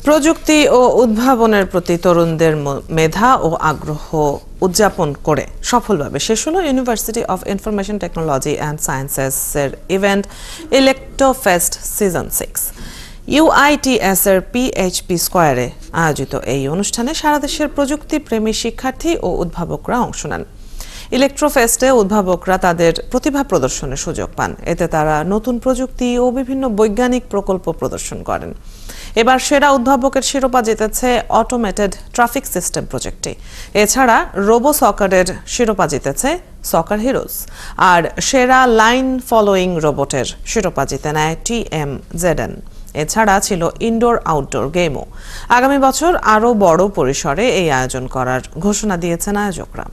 প্রযুক্তি ও উদ্ভাবনের প্রতি তরুণদের মেধা ও আগ্রহ উদযাপন করে সফলভাবে শেষ হলো university of information technology and sciences এর ইভেন্ট ইলেকট্রোফেস্ট সিজন 6। ইউআইটিএস এর পিএইচপি স্কয়ারে আয়োজিত এই অনুষ্ঠানে সারা দেশের প্রযুক্তি প্রেমী শিক্ষার্থী ও উদ্ভাবকরা অংশ নেন। ইলেকট্রোফেস্টে উদ্ভাবকরা তাদের প্রতিভা প্রদর্শনের সুযোগ পান। এতে তারা নতুন প্রযুক্তি ও বিভিন্ন বৈজ্ঞানিক প্রকল্প প্রদর্শন করেন। এবার সেরা উদ্ভাবকের শিরোপা জিতেছে অটোমেটেড ট্রাফিক সিস্টেম প্রজেক্টটি। এছাড়া রোবো সকারের শিরোপা জিতেছে সকার হিরোজ, আর সেরা লাইন ফলোয়িং রোবটের শিরোপা জিতে নেয় TMZN। এছাড়া ছিল ইনডোর আউটডোর গেমও। আগামী বছর আরও বড় পরিসরে এই আয়োজন করার ঘোষণা দিয়েছেন আয়োজকরা।